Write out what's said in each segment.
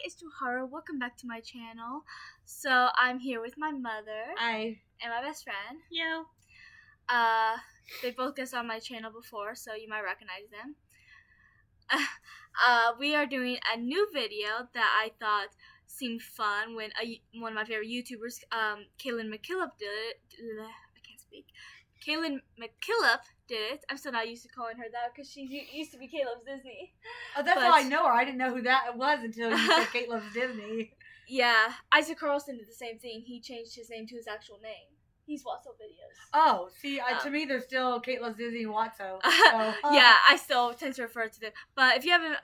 it's Johara. Welcome back to my channel. So I'm here with my mother Hi. and my best friend. Yo. They both guested on my channel before, so you might recognize them. We are doing a new video that I thought seemed fun when one of my favorite YouTubers, Kaylin McKillop, did it. I can't speak. Kaylin McKillop did it. I'm still not used to calling her that because she used to be Kate Loves Disney. Oh, that's how I know her. I didn't know who that was until you said Kate Loves Disney. Yeah, Isaac Carlson did the same thing. He changed his name to his actual name. He's Watso Videos. Oh, see, to me, they're still Kate Loves Disney and Watso. Yeah, I still tend to refer to them. But if you haven't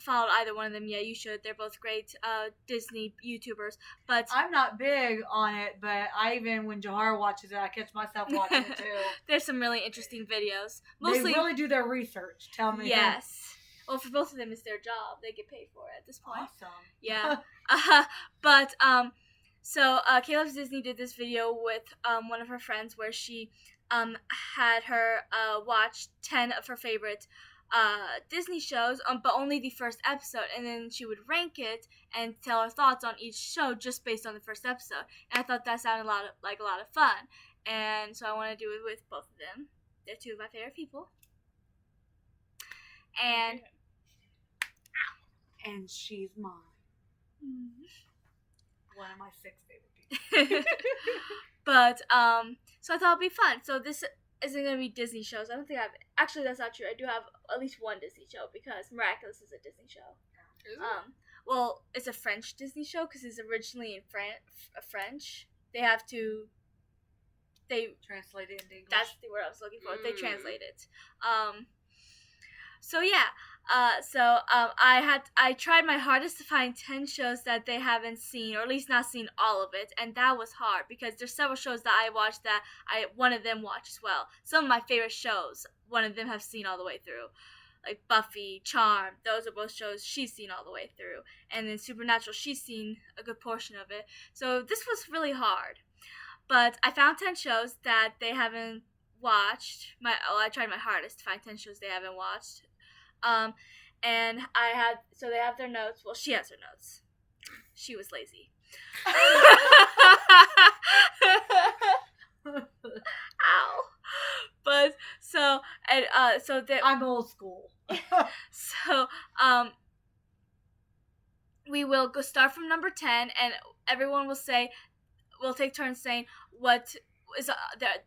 followed either one of them yet, you should. They're both great Disney YouTubers. But I'm not big on it, but when Johara watches it, I catch myself watching it too. There's some really interesting videos. They really do their research. Tell me. Yes. Well, for both of them, it's their job. They get paid for it at this point. Awesome. Yeah. But so Kate Loves Disney did this video with one of her friends where she had her watch 10 of her favorite Disney shows, but only the first episode, and then she would rank it and tell her thoughts on each show just based on the first episode. And I thought that sounded like a lot of fun, and so I want to do it with both of them. They're two of my favorite people, and she's mine. One of my 6 favorite people. But so I thought it'd be fun. So this isn't gonna be Disney shows. I don't think actually that's not true. I do have at least one Disney show because Miraculous is a Disney show. Well, it's a French Disney show because it's originally in French. They translate it into English. That's the word I was looking for. They translate it. So yeah. I tried my hardest to find 10 shows that they haven't seen, or at least not seen all of it, and that was hard because there's several shows that I watched that one of them watched as well. Some of my favorite shows, one of them have seen all the way through, like Buffy, Charmed. Those are both shows she's seen all the way through, and then Supernatural, she's seen a good portion of it. So this was really hard, but I found 10 shows that they haven't watched. I tried my hardest to find 10 shows they haven't watched. And so they have their notes. Well, she has her notes. She was lazy. Ow. But so I'm old school. So we will go start from number 10, and everyone we'll take turns saying what is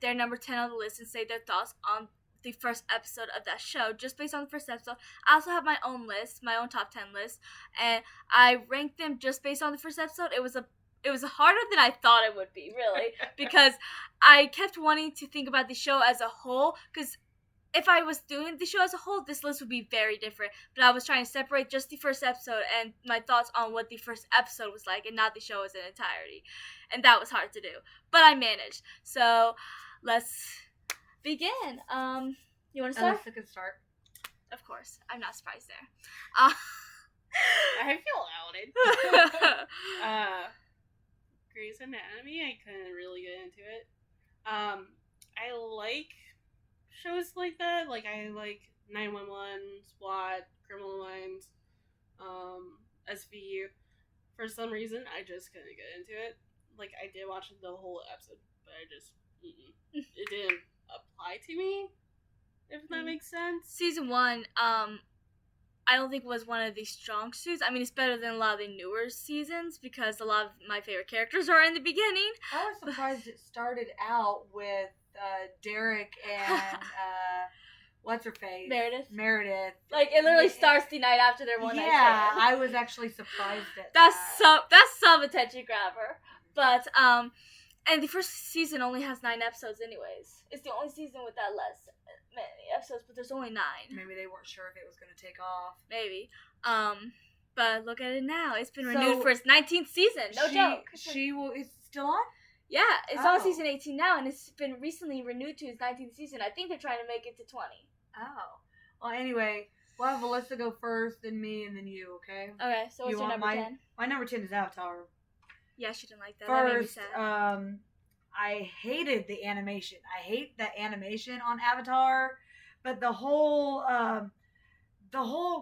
their number 10 on the list and say their thoughts on the first episode of that show, just based on the first episode. I also have my own list, my own top 10 list, and I ranked them just based on the first episode. It was harder than I thought it would be, really, because I kept wanting to think about the show as a whole, because if I was doing the show as a whole, this list would be very different, but I was trying to separate just the first episode and my thoughts on what the first episode was like, and not the show as an entirety, and that was hard to do, but I managed. So, let's begin. You want to start? I can start. Of course. I'm not surprised there. I feel outed. Grey's Anatomy, I couldn't really get into it. I like shows like that. Like, I like 911, SWAT, Criminal Minds, SVU. For some reason, I just couldn't get into it. Like, I did watch the whole episode, but I just, it didn't apply to me, if that makes sense. Season 1, I don't think was one of the strong suits. I mean, it's better than a lot of the newer seasons because a lot of my favorite characters are in the beginning. I was surprised it started out with Derek and what's her face? Meredith. Like, it literally starts the night after their one night stand. Yeah, I was actually surprised at that's some attention grabber. But and the first season only has 9 episodes anyways. It's the only season with that many episodes, but there's only 9. Maybe they weren't sure if it was going to take off. Maybe. But look at it now. It's been renewed for its 19th season. No joke. It's still on? Yeah, it's on season 18 now, and it's been recently renewed to its 19th season. I think they're trying to make it to 20. Oh. Well, anyway, we'll have Alyssa go first, then me, and then you, okay? Okay, so what's your number 10? My number 10 is Avatar. Yeah, she didn't like that. First, that made me sad. I hated the animation. I hate the animation on Avatar, but the whole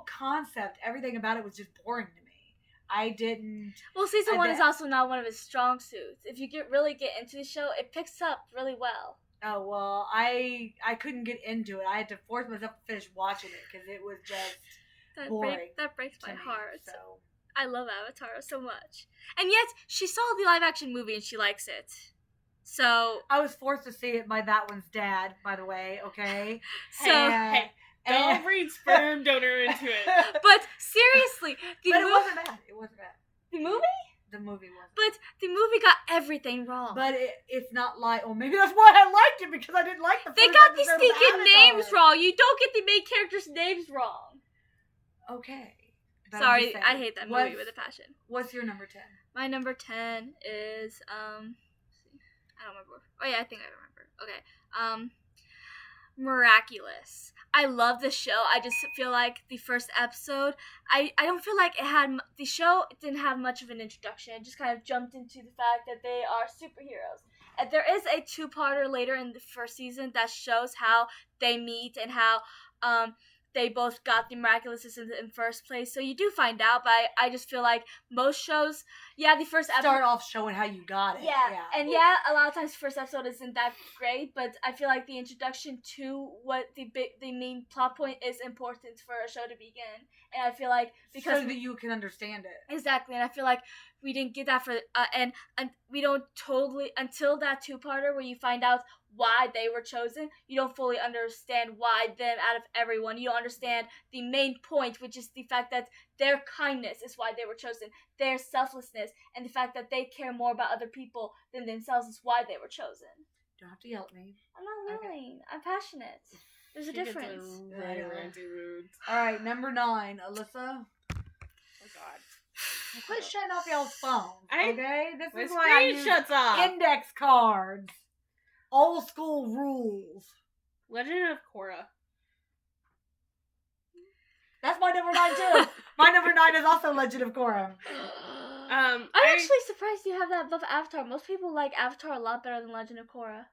concept, everything about it was just boring to me. I didn't. Well, season 1 is also not one of his strong suits. If you really get into the show, it picks up really well. Oh, well, I couldn't get into it. I had to force myself to finish watching it because it was just boring. That breaks my heart. So. I love Avatar so much. And yet, she saw the live-action movie and she likes it. So... I was forced to see it by that one's dad, by the way, okay? Hey, don't read sperm donor into it. But seriously, it wasn't bad. It wasn't bad. The movie? The movie wasn't. But the movie got everything wrong. But it's not like... Well, maybe that's why I liked it, because I didn't like the first They got the episode stinking names wrong. You don't get the main characters' names wrong. Okay. But sorry, I hate that movie with a passion. What's your number 10? My number 10 is, I don't remember. Oh yeah, I think I remember. Okay. Miraculous. I love the show. I just feel like the first episode, I don't feel like the show didn't have much of an introduction. It just kind of jumped into the fact that they are superheroes. And there is a 2-parter later in the first season that shows how they meet and how, they both got the miraculous in first place. So you do find out, but I just feel like most shows, the first episode... Start off showing how you got it. Yeah. And a lot of times the first episode isn't that great, but I feel like the introduction to what the main plot point is important for a show to begin. And I feel like... because so that you can understand it. Exactly, and I feel like we didn't get that for... and we don't totally... Until that 2-parter where you find out why they were chosen, you don't fully understand why them out of everyone. You don't understand the main point, which is the fact that their kindness is why they were chosen. Their selflessness and the fact that they care more about other people than themselves is why they were chosen. Don't have to yell at me. I'm not yelling. I'm passionate. There's a difference. Alright, number 9, Alyssa. Oh God. Quit shutting off y'all's phones, okay? This is why I use shuts off. Index cards. Old school rules. Legend of Korra. That's my number 9 too. My number 9 is also Legend of Korra. I'm actually surprised you have that above Avatar. Most people like Avatar a lot better than Legend of Korra.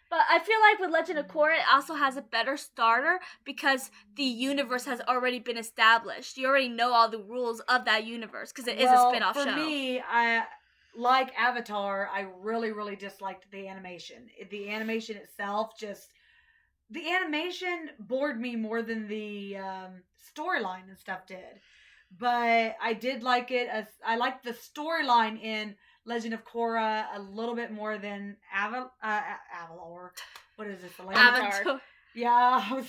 But I feel like with Legend of Korra, it also has a better starter because the universe has already been established. You already know all the rules of that universe because it is a spin-off show. For me, like Avatar, I really, really disliked the animation. The animation itself the animation bored me more than the storyline and stuff did. But I did like it. I liked the storyline in Legend of Korra a little bit more than Avatar. What is this? Avatar. Yeah,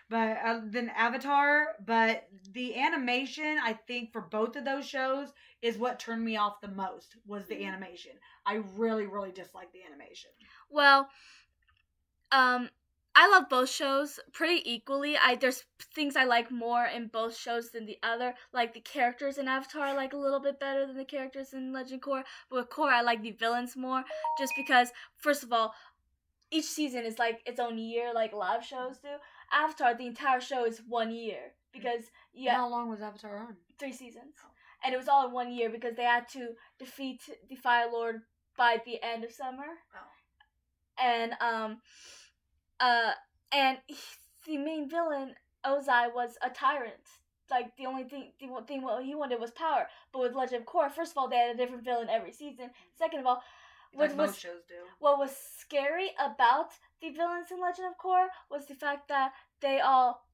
but then Avatar. But the animation, I think, for both of those shows is what turned me off the most, was the animation. I really, really disliked the animation. Well, I love both shows pretty equally. There's things I like more in both shows than the other. Like the characters in Avatar I like a little bit better than the characters in Legend of Korra. But with Korra I like the villains more, just because, first of all, each season is like its own year, like live shows do. Avatar, the entire show is 1 year because How long was Avatar on? 3 seasons, and it was all in 1 year because they had to defeat the Fire Lord by the end of summer. And the main villain Ozai was a tyrant. Like the only thing what he wanted was power. But with Legend of Korra, first of all, they had a different villain every season. Second of all, most shows do. What was scary about the villains in Legend of Korra was the fact that they all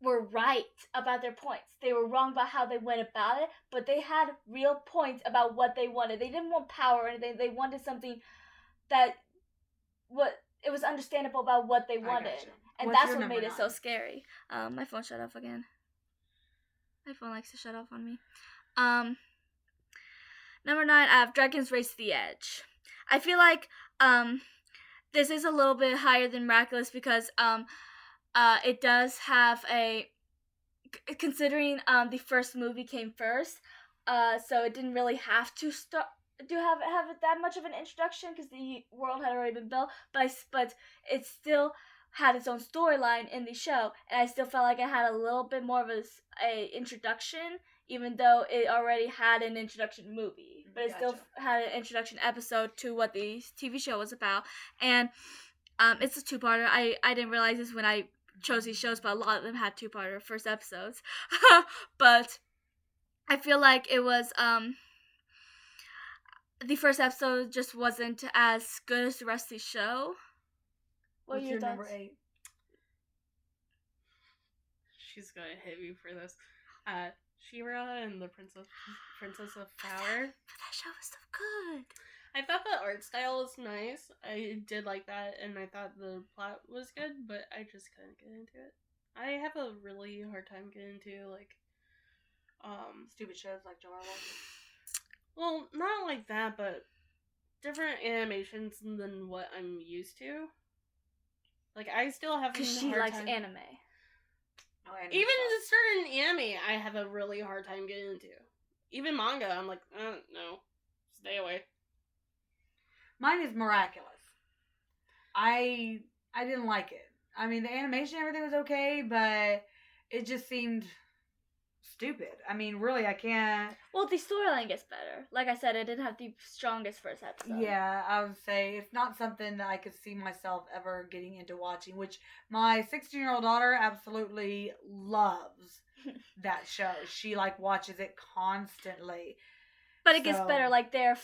were right about their points. They were wrong about how they went about it, but they had real points about what they wanted. They didn't want power or anything. They wanted something that it was understandable about what they wanted. And that's what made it so scary. My phone shut off again. My phone likes to shut off on me. Number 9, I have Dragon's Race to the Edge. I feel like this is a little bit higher than Miraculous because it does have considering the first movie came first, so it didn't really have to have that much of an introduction because the world had already been built, but it still had its own storyline in the show, and I still felt like it had a little bit more of a introduction, even though it already had an introduction movie, but it still had an introduction episode to what the TV show was about, and it's a 2-parter. I didn't realize this when I chose these shows, but a lot of them had 2-parter first episodes, but I feel like it was the first episode just wasn't as good as the rest of the show. What are What's your your number thoughts? 8? She's gonna hit me for this. She-Ra and the Princess of Power. But that show was so good. I thought the art style was nice. I did like that, and I thought the plot was good, but I just couldn't get into it. I have a really hard time getting into Stupid shows like Jar well, not like that, but different animations than what I'm used to. Like, I still have Because a she hard likes time. anime. Oh, and Even stuff. certain anime, I have a really hard time getting into. Even manga, I'm like, no, stay away. Mine is Miraculous. I didn't like it. I mean, the animation, everything was okay, but it just seemed stupid. I mean, really, I can't. Well, the storyline gets better. Like I said, it didn't have the strongest first episode. Yeah, I would say it's not something that I could see myself ever getting into watching, which my 16-year-old daughter absolutely loves that show. She like watches it constantly. But it gets So- better, like their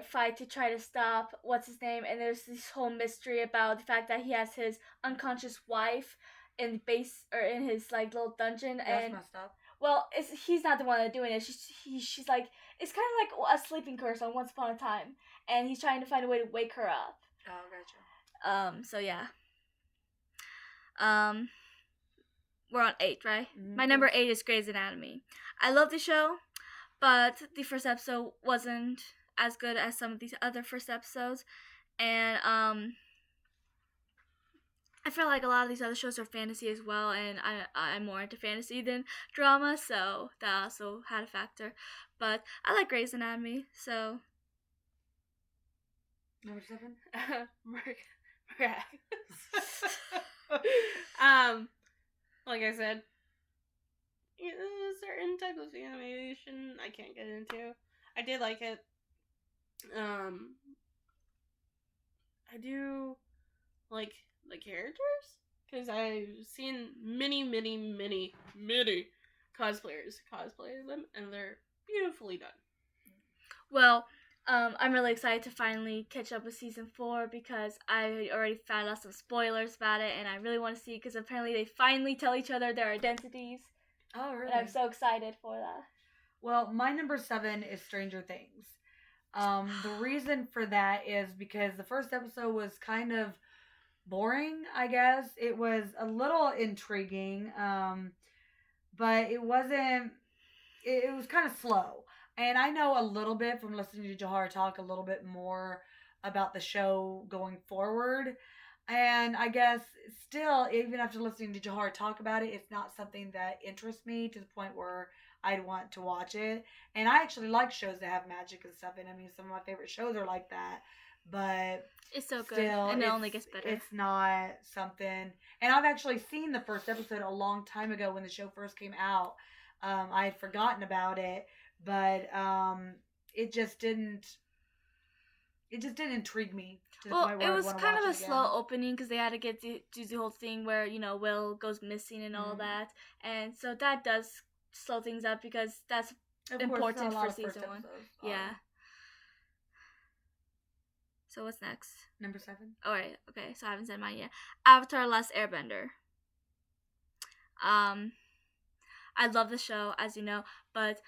fight to try to stop what's his name, and there's this whole mystery about the fact that he has his unconscious wife in the base or in his like little dungeon, That's and messed up. well, he's not the one that's doing it. She's like it's kind of like a sleeping curse on Once Upon a Time, and he's trying to find a way to wake her up. Oh, gotcha. So yeah. We're on 8, right? Mhm. My number 8 is Grey's Anatomy. I love the show, but the first episode wasn't as good as some of these other first episodes, and I feel like a lot of these other shows are fantasy as well, and I'm more into fantasy than drama, so that also had a factor. But I like Grey's Anatomy, so Number 7? Like I said, certain type of animation I can't get into. I did like it. I do like the characters because I've seen many cosplayers cosplay them, and they're beautifully done. well, I'm really excited to finally catch up with season 4 because I already found out some spoilers about it, and I really want to see because apparently they finally tell each other their identities, Oh, really? and I'm so excited for that. Well, my number 7 is Stranger Things. The reason for that is because the first episode was kind of boring, I guess. It was a little intriguing, but it wasn't. It was kind of slow. And I know a little bit from listening to Jahar talk a little bit more about the show going forward. And I guess still, even after listening to Jahar talk about it, it's not something that interests me to the point where I'd want to watch it. And I actually like shows that have magic and stuff in. I mean, some of my favorite shows are like that. But It's so good, still, and it it's- only gets better. It's not something. And I've actually seen the first episode a long time ago when the show first came out. I had forgotten about it, but it just didn't. It just didn't intrigue me to the Well, point where it I'd was wanna kind of watch a it slow again. opening because they had to do the whole thing where Will goes missing and all Mhm. that, and so that does slow things up because that's Of course, important not a lot for of first season 1. episodes Yeah. are. So what's next? Number 7. All right, okay. So I haven't said mine yet. Avatar: Last Airbender. I love the show, as you know, but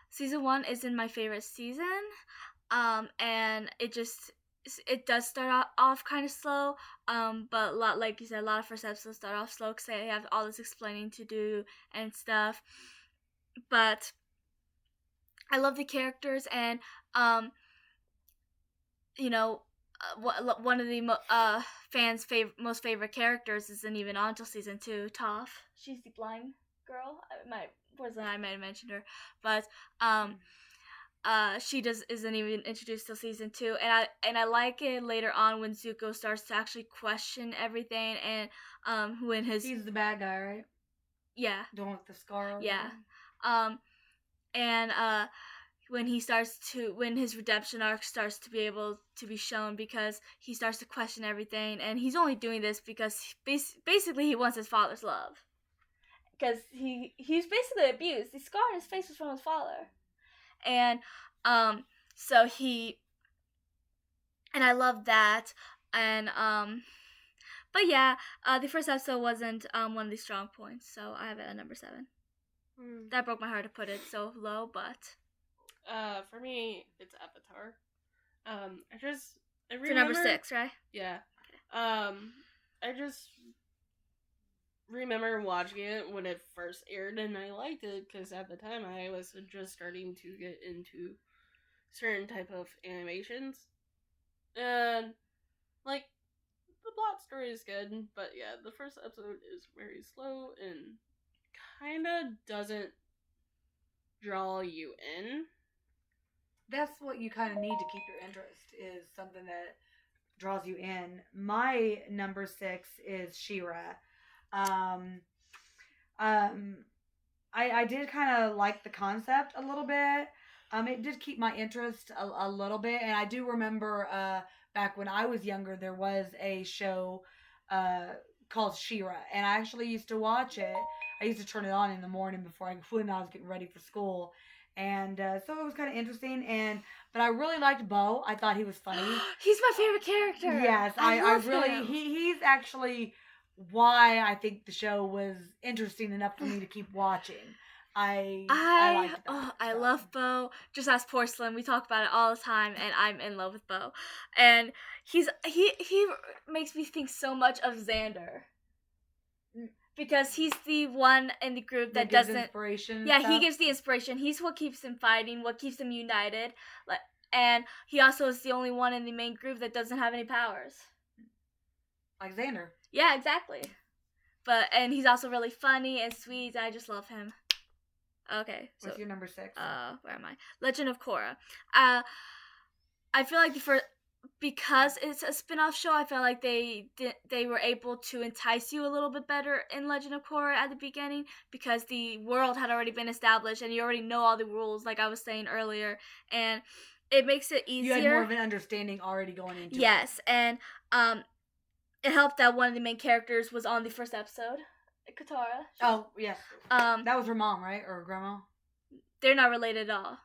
season 1 isn't my favorite season. And it does start off kind of slow. But like you said, a lot of first episodes start off slow because they have all this explaining to do and stuff. But I love the characters, and one of the fans' most favorite characters isn't even on until season 2. Toph, she's the blind girl. I might have mentioned her, but she isn't even introduced till season 2, and I like it later on when Zuko starts to actually question everything, and when He's the bad guy, right? yeah. The one with the scar. Yeah. And when his redemption arc starts to be able to be shown because he starts to question everything, and he's only doing this because basically he wants his father's love. because he's basically abused. The scar on his face was from his father, and so and I love that, and but yeah, the first episode wasn't one of the strong points, so I have it at number 7. That broke my heart to put it so low, but for me, it's Avatar. I remember for number 6, right? Yeah. I just remember watching it when it first aired, and I liked it because at the time I was just starting to get into certain type of animations, and like the plot story is good, but yeah, the first episode is very slow and kind of doesn't draw you in. That's what you kind of need to keep your interest, is something that draws you in. My number 6 is She-Ra. I did kind of like the concept a little bit. It did keep my interest a little bit, and I do remember back when I was younger, there was a show called She-Ra, and I actually used to watch it. I used to turn it on in the morning when I was getting ready for school, and so it was kind of interesting. But I really liked Bo. I thought he was funny. He's my favorite character. Yes, I love really him. he's actually why I think the show was interesting enough for me to keep watching. I liked that. I love Bo. Just ask Porcelain. We talk about it all the time, and I'm in love with Bo. And he makes me think so much of Xander, because he's the one in the group that gives doesn't. Inspiration. Yeah, he gives the inspiration. He's what keeps them fighting, what keeps them united. And he also is the only one in the main group that doesn't have any powers. Like Xander. Yeah, exactly. And he's also really funny and sweet. I just love him. Okay, so What's your number 6? where am I? Legend of Korra. I feel like because it's a spin-off show, I felt like they were able to entice you a little bit better in Legend of Korra at the beginning, because the world had already been established and you already know all the rules, like I was saying earlier, and it makes it easier. You had more of an understanding already going into it. Yes, and it helped that one of the main characters was on the first episode, Katara. Oh, yes. That was her mom, right? Or her grandma? They're not related at all.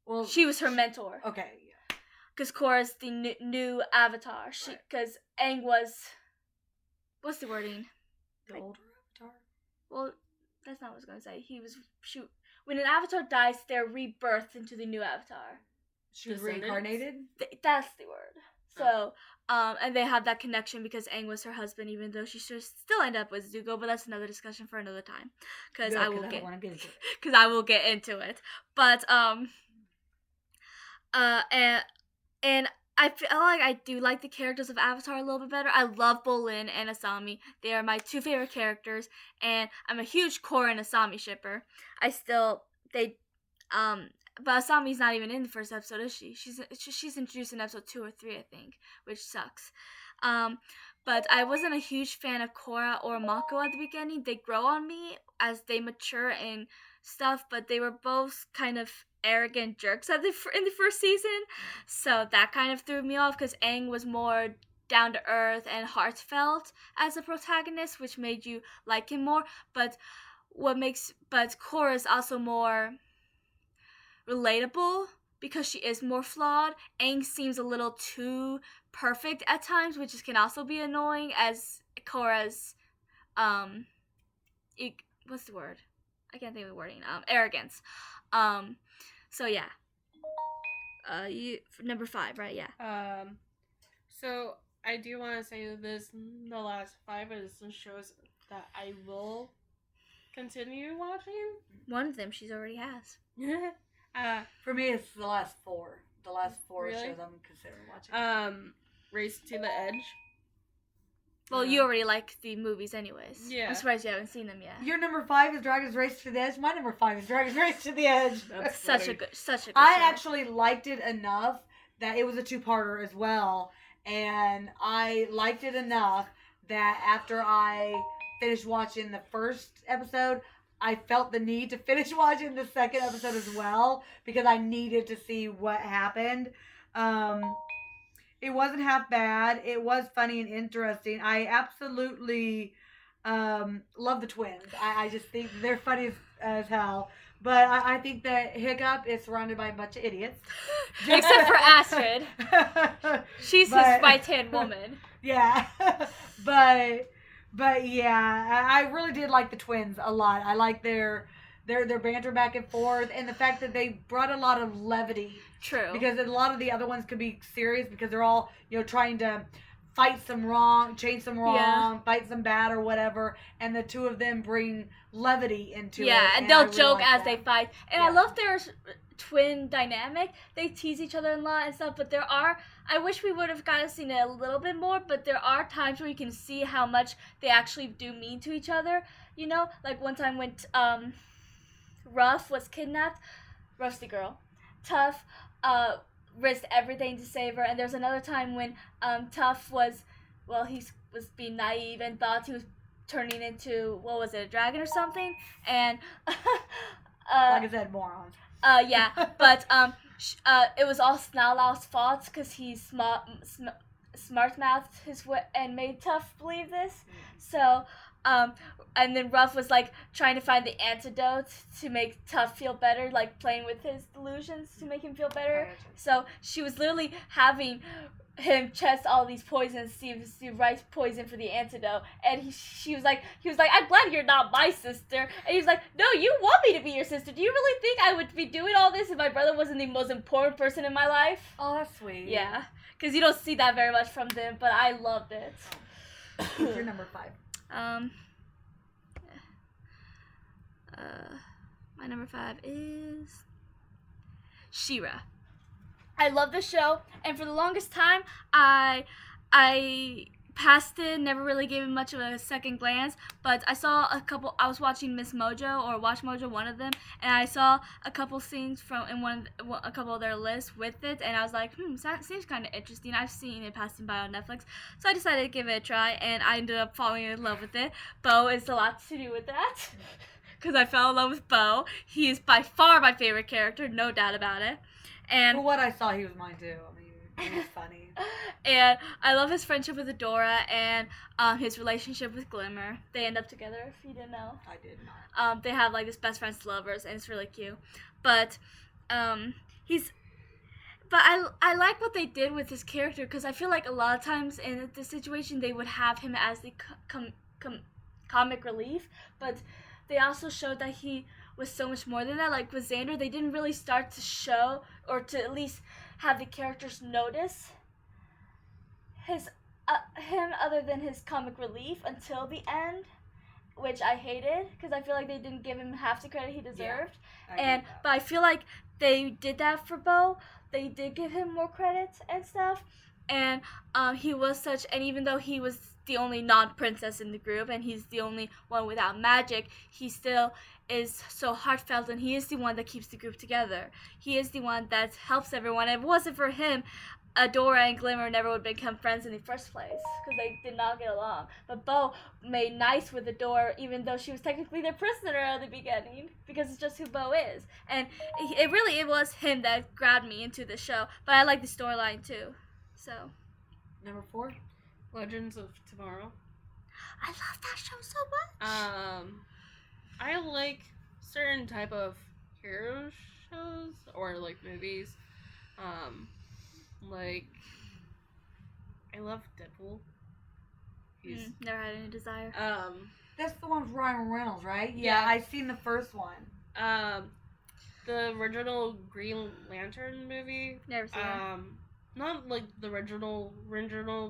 Well, She was her mentor. Okay, yeah. Because Korra's the new Avatar. Because Aang was... What's the wording? The older Avatar? Well, that's not what I was going to say. When an Avatar dies, they're rebirthed into the new Avatar. She was reincarnated? That's the word. So, and they have that connection because Aang was her husband, even though she should still end up with Zuko, but that's another discussion for another time. Because I will get into it. But, and I feel like I do like the characters of Avatar a little bit better. I love Bolin and Asami. They are my 2 favorite characters, and I'm a huge Korra and Asami shipper. But Asami's not even in the first episode, is she? She's introduced in episode 2 or 3, I think, which sucks. But I wasn't a huge fan of Korra or Mako at the beginning. They grow on me as they mature and stuff, but they were both kind of arrogant jerks in the first season, so that kind of threw me off, because Aang was more down to earth and heartfelt as a protagonist, which made you like him more. But Korra is also more relatable because she is more flawed. Aang seems a little too perfect at times, which can also be annoying, as Korra's what's the word? I can't think of the wording. Arrogance. So yeah. Number 5, right? Yeah. So I do want to say that the last 5 is the shows that I will continue watching. One of them she's already has. For me, it's the last 4. The last 4 Really? shows I'm considering watching. Race to the Edge. Well, you already like the movies anyways. Yeah. I'm surprised you haven't seen them yet. Your number 5 is Dragon's Race to the Edge. My number 5 is Dragon's Race to the Edge. That's such funny. a good show. I actually liked it enough that it was a 2-parter as well, and I liked it enough that after I finished watching the first episode, I felt the need to finish watching the second episode as well, because I needed to see what happened. It wasn't half bad. It was funny and interesting. I absolutely Love the twins. I just think they're funny as hell. But I think that Hiccup is surrounded by a bunch of idiots. Except for Astrid. She's his right-hand woman. Yeah. but yeah, I really did like the twins a lot. I like their banter back and forth, and the fact that they brought a lot of levity. True. Because a lot of the other ones could be serious because they're all, trying to change some wrong, fight some bad or whatever, and the two of them bring levity into it. Yeah, and they'll joke as they fight. And I love their twin dynamic. They tease each other a lot and stuff, but I wish we would have gotten to see it a little bit more, but there are times where you can see how much they actually do mean to each other, like one time when Ruff was kidnapped, Ruff's the girl, Tough risked everything to save her, and there's another time when Tough was being naive and thought he was turning into, what was it, a dragon or something, and like I said, morons. Yeah, but it was all Snarlow's fault because he smart-mouthed his way and made Tough believe this. So, and then Ruff was like trying to find the antidote to make Tough feel better, like playing with his delusions to make him feel better. So she was literally having him test all these poisons, see the right poison for the antidote, and he was like, I'm glad you're not my sister. And he was like, no, you want me to be your sister. Do you really think I would be doing all this if my brother wasn't the most important person in my life? Oh, that's sweet. Yeah, because you don't see that very much from them, but I loved it. What's your number 5? My number 5 is She-Ra. I love the show, and for the longest time, I passed it, never really gave it much of a second glance, but I was watching Miss Mojo, or Watch Mojo, one of them, and I saw a couple scenes in a couple of their lists with it, and I was like, that seems kind of interesting. I've seen it passing by on Netflix, so I decided to give it a try, and I ended up falling in love with it. Bo is a lot to do with that, because I fell in love with Bo. He is by far my favorite character, no doubt about it. And for what I saw, he was mine too. I mean, he was funny. And I love his friendship with Adora and his relationship with Glimmer. They end up together, if you didn't know. I did not. They have like this best friends lovers, and it's really cute. But I like what they did with his character, because I feel like a lot of times in this situation they would have him as the comic relief, but they also showed that he was so much more than that. Like with Xander, they didn't really start to show, or to at least have the characters notice him other than his comic relief until the end, which I hated, because I feel like they didn't give him half the credit he deserved. But I feel like they did that for Bo. They did give him more credit and stuff, and he was and even though he was the only non-princess in the group, and he's the only one without magic, he still is so heartfelt, and he is the one that keeps the group together. He is the one that helps everyone. If it wasn't for him, Adora and Glimmer never would become friends in the first place, because they did not get along. But Bo made nice with Adora, even though she was technically their prisoner at the beginning, because it's just who Bo is. And it was him that grabbed me into the show. But I like the storyline too. So, number 4, Legends of Tomorrow. I love that show so much. I like certain type of hero shows or like movies. Like I love Deadpool. Never had any desire. That's the one with Ryan Reynolds, right? Yeah, I've seen the first one. The original Green Lantern movie. Never seen it. Not like the original,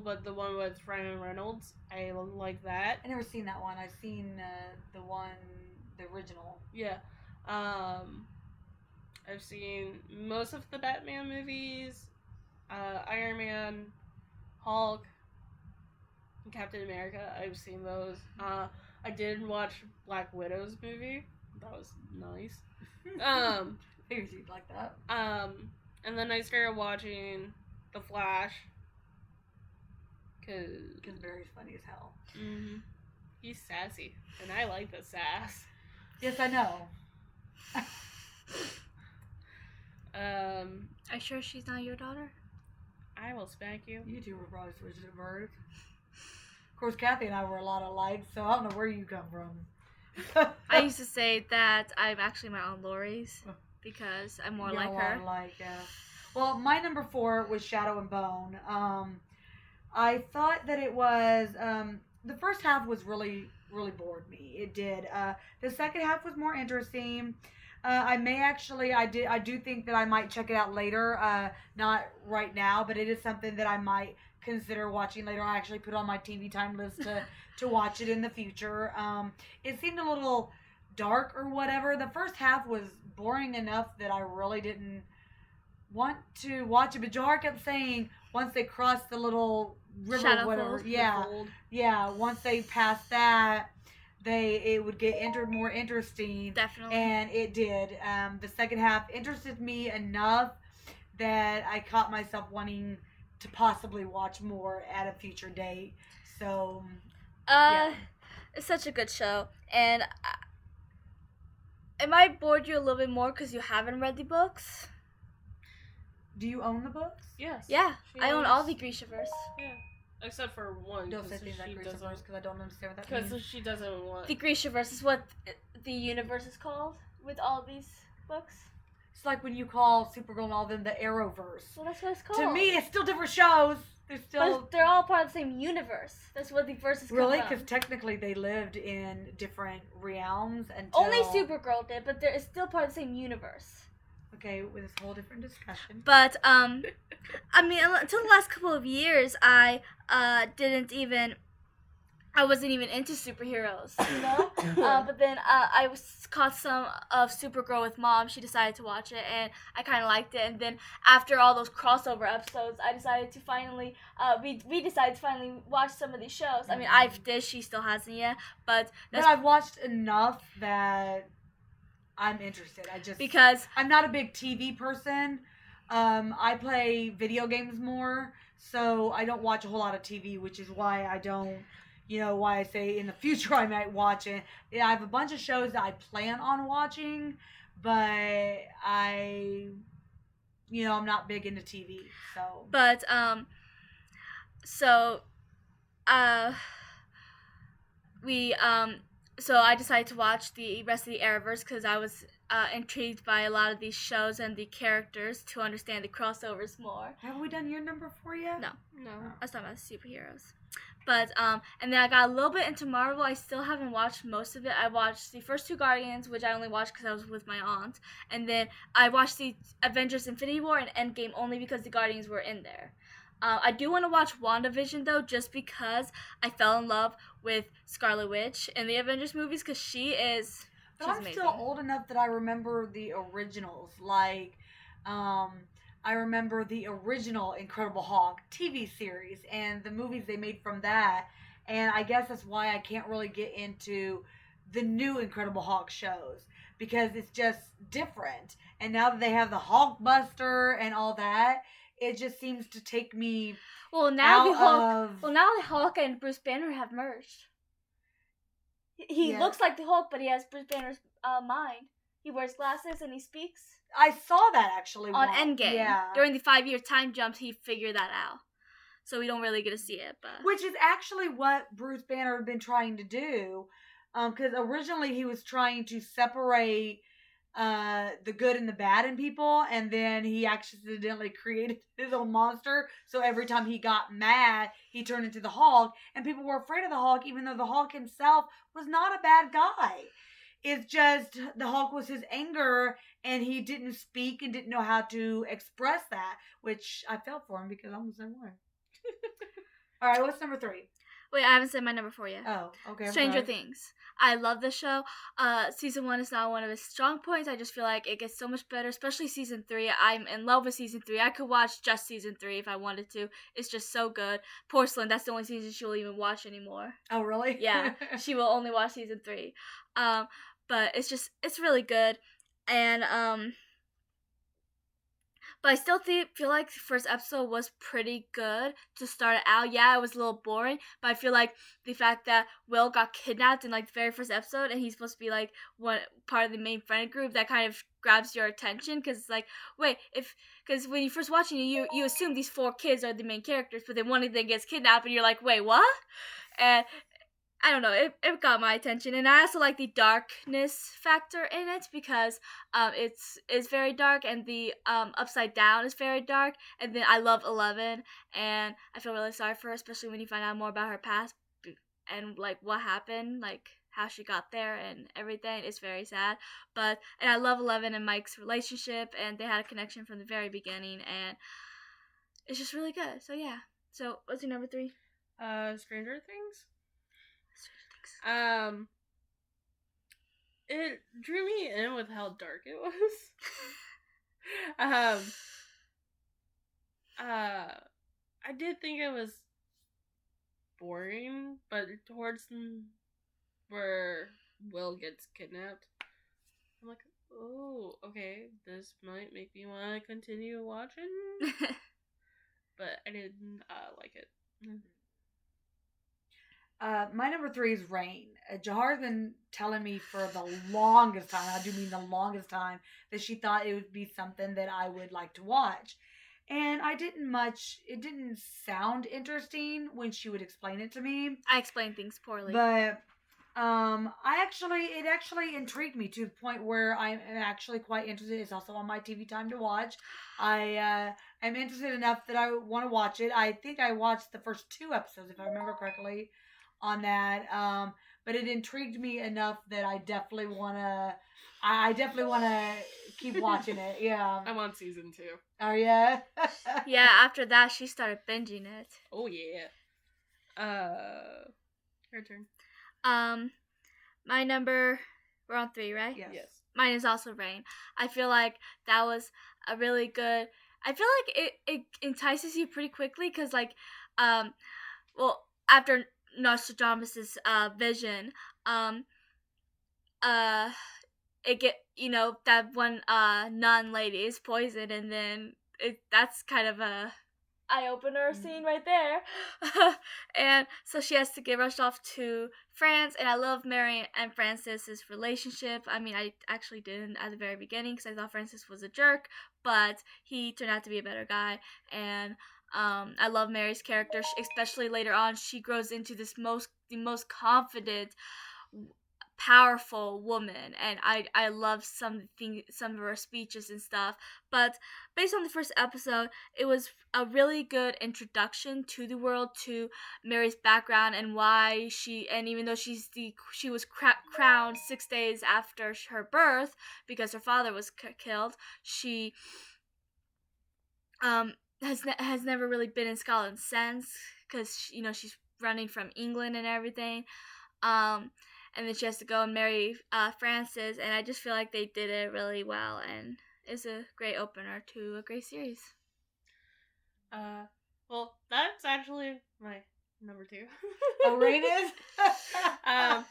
but the one with Ryan Reynolds. I like that. I never seen that one. I've seen the original. Yeah. I've seen most of the Batman movies. Iron Man, Hulk, and Captain America. I've seen those. I did watch Black Widow's movie. That was nice. Figures you'd like that. And then I started watching The Flash. Cause Barry's funny as hell. Mm-hmm. He's sassy, and I like the sass. Yes, I know. Are you sure she's not your daughter? I will spank you. You two were probably switching at birth. course, Kathy and I were a lot alike, so I don't know where you come from. I used to say that I'm actually my Aunt Lori's because I'm more You're like a lot her. alike, yeah. Well, my number 4 was Shadow and Bone. I thought that it was the first half was really bored me. It did. The second half was more interesting. I may actually I do think that I might check it out later. Not right now, but it is something that I might consider watching later. I actually put on my TV time list to watch it in the future. It seemed a little dark or whatever. The first half was boring enough that I really didn't want to watch it, but Jar kept saying once they crossed the little river, Shadow whatever, Fold. yeah, Fold. yeah. Once they passed that, it would get more interesting, Definitely. and it did. The second half interested me enough that I caught myself wanting to possibly watch more at a future date. So, yeah. It's such a good show, and it might bored you a little bit more because you haven't read the books. Do you own the books? Yes. Yeah, She I own owns- all the Grishaverse. Yeah. Except for one. Don't say Because things like she Grace doesn't. because I don't understand what that means. Because she doesn't want. The Grishaverse is what the universe is called with all these books. It's like when you call Supergirl and all them the Arrowverse. Well, that's what it's called. To me, it's still different shows. They're still But they're all part of the same universe. That's what the verses really come because from. technically they lived in different realms until Only Supergirl did, but it's still part of the same universe. Okay, with this whole different discussion. But I mean, until the last couple of years, I wasn't even into superheroes, you know. But then I caught some of Supergirl with Mom. She decided to watch it, and I kind of liked it. And then after all those crossover episodes, I decided to finally we decided to finally watch some of these shows. I mean, I've did. She still hasn't yet, but But I've watched enough that I'm interested. because I'm not a big TV person. I play video games more, so I don't watch a whole lot of TV, which is why I don't. You know, why I say in the future I might watch it. Yeah, I have a bunch of shows that I plan on watching, but I'm not big into TV. So, but so we so I decided to watch the rest of the Arrowverse because I was intrigued by a lot of these shows and the characters to understand the crossovers more. have we done your number 4 yet? No. No. I was talking about superheroes. But and then I got a little bit into Marvel. I still haven't watched most of it. I watched the first 2 Guardians, which I only watched because I was with my aunt, and then I watched the Avengers: Infinity War and Endgame only because the Guardians were in there. I do want to watch WandaVision though, just because I fell in love with Scarlet Witch in the Avengers movies because she's But I'm amazing. still old enough that I remember the originals. Like, I remember the original Incredible Hulk TV series and the movies they made from that. And I guess that's why I can't really get into the new Incredible Hulk shows because it's just different. And now that they have the Hulkbuster and all that, it just seems to take me Well, now the Hulk. of. Well, now the Hulk and Bruce Banner have merged. He Yeah. looks like the Hulk, but he has Bruce Banner's mind. He wears glasses and he speaks. I saw that actually On once. Endgame. Yeah. During the 5-year time jump, he figured that out. So we don't really get to see it, but Which is actually what Bruce Banner had been trying to do. Because originally he was trying to separate the good and the bad in people, and then he accidentally created his own monster. So every time he got mad, he turned into the Hulk, and people were afraid of the Hulk, even though the Hulk himself was not a bad guy. It's just the Hulk was his anger, and he didn't speak and didn't know how to express that, which I felt for him because I'm the same way. All right, what's number 3? wait, I haven't said my number 4 yet. Oh, okay. I'm Stranger sorry. Things. I love the show. Season 1 is not one of its strong points. I just feel like it gets so much better, especially season 3. I'm in love with season 3. I could watch just season 3 if I wanted to. It's just so good. Porcelain, that's the only season she'll even watch anymore. Oh, really? Yeah, she will only watch season 3. But it's really good. And But I still feel like the first episode was pretty good to start it out. Yeah, it was a little boring, but I feel like the fact that Will got kidnapped in like the very first episode, and he's supposed to be like one part of the main friend group, that kind of grabs your attention, because it's like, wait, because when you first watching it, you assume these 4 kids are the main characters, but then one of them gets kidnapped, and you're like, wait, what? And I don't know, it got my attention, and I also like the darkness factor in it, because it's very dark, and the Upside Down is very dark, and then I love 11, and I feel really sorry for her, especially when you find out more about her past, and like what happened, like how she got there and everything. It's very sad, and I love 11 and Mike's relationship, and they had a connection from the very beginning, and it's just really good. So yeah. So what's your number 3? Stranger Things. Stranger Things. It drew me in with how dark it was. I did think it was boring, but towards where Will gets kidnapped, I'm like, oh, okay, this might make me want to continue watching. But I didn't like it. My number 3 is Rain. Jahar's been telling me for the longest time, I do mean the longest time, that she thought it would be something that I would like to watch. And it didn't sound interesting when she would explain it to me. I explain things poorly. But it actually intrigued me to the point where I'm actually quite interested. It's also on my TV time to watch. I'm interested enough that I want to watch it. I think I watched the first 2 episodes, if I remember correctly, on that. But it intrigued me enough that I definitely want to keep watching it. Yeah. I'm on season 2. Oh yeah. Yeah, after that she started binging it. Oh yeah. Your turn. My number, we're on 3, right? Yes. Mine is also Rain. I feel like that was a really good. I feel like it entices you pretty quickly, because like, well, after Nostradamus' vision, it get, that one nun lady is poisoned, and then that's kind of a eye-opener scene right there. And so she has to get rushed off to France, and I love Mary and Francis's relationship. I mean, I actually didn't at the very beginning, because I thought Francis was a jerk, but he turned out to be a better guy. And I love Mary's character, especially later on. She grows into the most confident, powerful woman, and I love some of her speeches and stuff. But based on the first episode, it was a really good introduction to the world, to Mary's background, and why even though she was crowned 6 days after her birth because her father was killed, she has never really been in Scotland since, because she's running from England and everything. And then she has to go and marry Francis, and I just feel like they did it really well, and it's a great opener to a great series. Well, that's actually my number 2. Oh, Rain is? I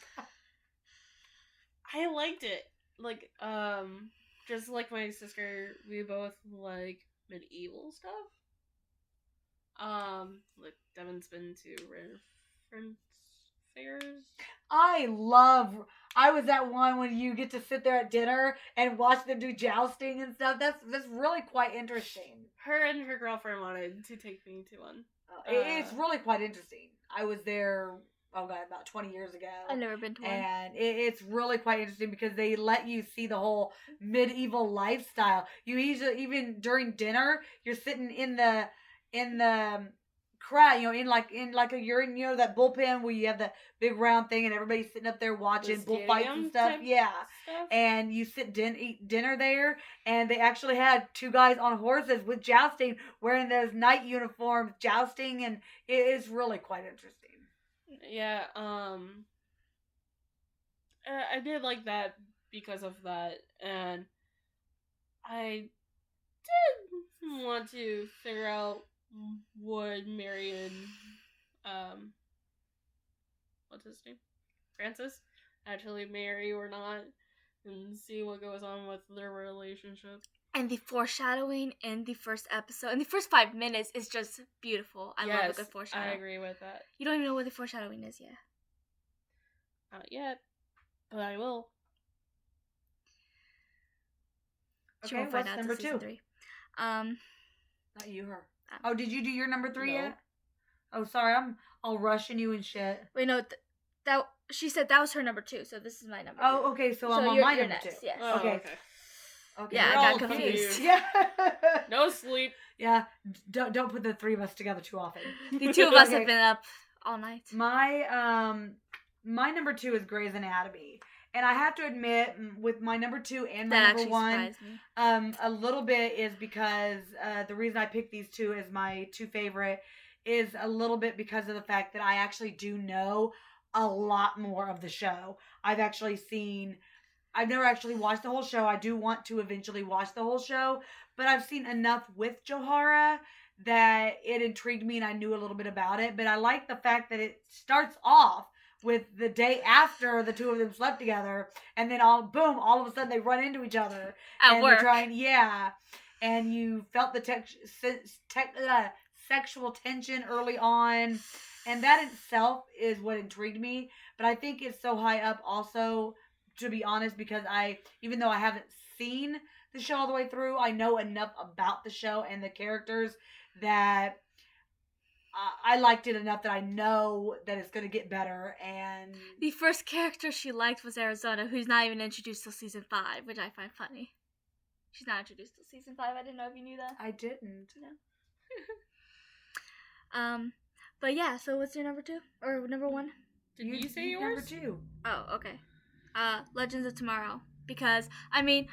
liked it. Like, just like my sister, we both like medieval stuff. Like Devin's been to reference fairs. I was that one when you get to sit there at dinner and watch them do jousting and stuff. That's really quite interesting. Her and her girlfriend wanted to take me to one. It's really quite interesting. I was there, about 20 years ago. I've never been to one. And it's really quite interesting because they let you see the whole medieval lifestyle. You even during dinner, you're sitting in the crowd, you're in that bullpen where you have that big round thing and everybody's sitting up there watching bullfights and stuff. Yeah. And you eat dinner there, and they actually had 2 guys on horses with jousting, wearing those knight uniforms, jousting, and it is really quite interesting. Yeah, I did like that because of that, and I did want to figure out would Mary and what's his name, Francis, actually marry or not, and see what goes on with their relationship. And the foreshadowing in the first episode, in the first 5 minutes, is just beautiful. I love a good foreshadow. I agree with that. You don't even know what the foreshadowing is yet. Not yet, but I will. She Okay, won't find what's out number till season 2? 3. Not you, her. Oh, did you do your number 3 No. yet? Oh, sorry, I'm all rushing you and shit. Wait, no, that she said that was her number 2, so this is my number 2. Oh, okay, so I'm on you're my number next, 2. yes. Oh, Okay. okay. Okay. Yeah, I we're got all confused. Yeah. No sleep. Yeah. Don't put the 3 of us together too often. The 2 of us Okay. have been up all night. My number 2 is Grey's Anatomy. And I have to admit, with my number 2 and my That number actually 1, surprised me. a little bit is because the reason I picked these 2 as my 2 favorite is a little bit because of the fact that I actually do know a lot more of the show. I've never actually watched the whole show. I do want to eventually watch the whole show, but I've seen enough with Johara that it intrigued me and I knew a little bit about it. But I like the fact that it starts off with the day after the 2 of them slept together, and then all of a sudden they run into each other At and work. they're trying, and you felt the sexual tension early on, and that itself is what intrigued me. But I think it's so high up also, to be honest, because even though I haven't seen the show all the way through, I know enough about the show and the characters that I liked it enough that I know that it's going to get better. And The first character she liked was Arizona, who's not even introduced till season 5, which I find funny. She's not introduced till season 5. I didn't know if you knew that. I didn't. But yeah, so what's your number 2? Or number 1? Did you say yours? Number 2. Oh, okay. Legends of Tomorrow. Because, I mean,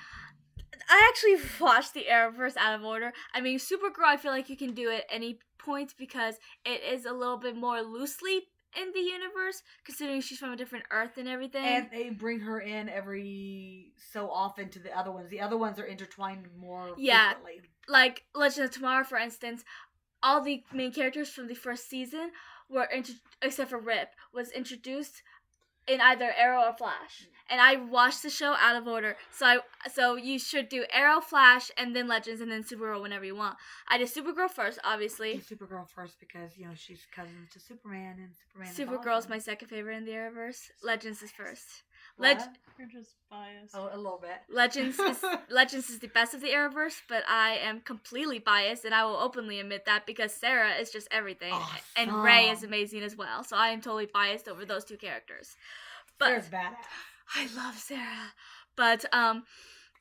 I actually watched the Arrowverse out of order. I mean, Supergirl, I feel like you can do it any point because it is a little bit more loosely in the universe, considering she's from a different Earth and everything. And they bring her in every so often to the other ones. The other ones are intertwined more frequently. Like Legends of Tomorrow, for instance, all the main characters from the first season were except for Rip, was introduced in either Arrow or Flash. And I watched the show out of order. So you should do Arrow, Flash, and then Legends, and then Supergirl whenever you want. I did Supergirl first, obviously. Do Supergirl first because, she's cousin to Superman, and Superman is Supergirl's awesome. my second favorite in the Arrowverse. Legends is first. What? You're just biased. Oh, a little bit. Legends is the best of the Arrowverse, but I am completely biased, and I will openly admit that because Sarah is just everything, and Ray is amazing as well. So I am totally biased over those 2 characters. But Sarah's badass. I love Sarah. But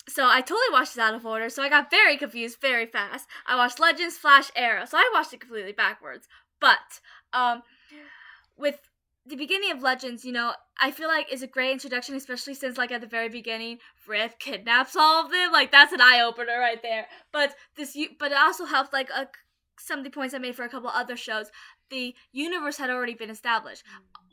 so I totally watched it out of order, so I got very confused very fast. I watched Legends, Flash, Arrow, so I watched it completely backwards. But with the beginning of Legends, I feel like it's a great introduction, especially since, like, at the very beginning, Rip kidnaps all of them. Like, that's an eye-opener right there. But it also helped, like, some of the points I made for a couple other shows. The universe had already been established.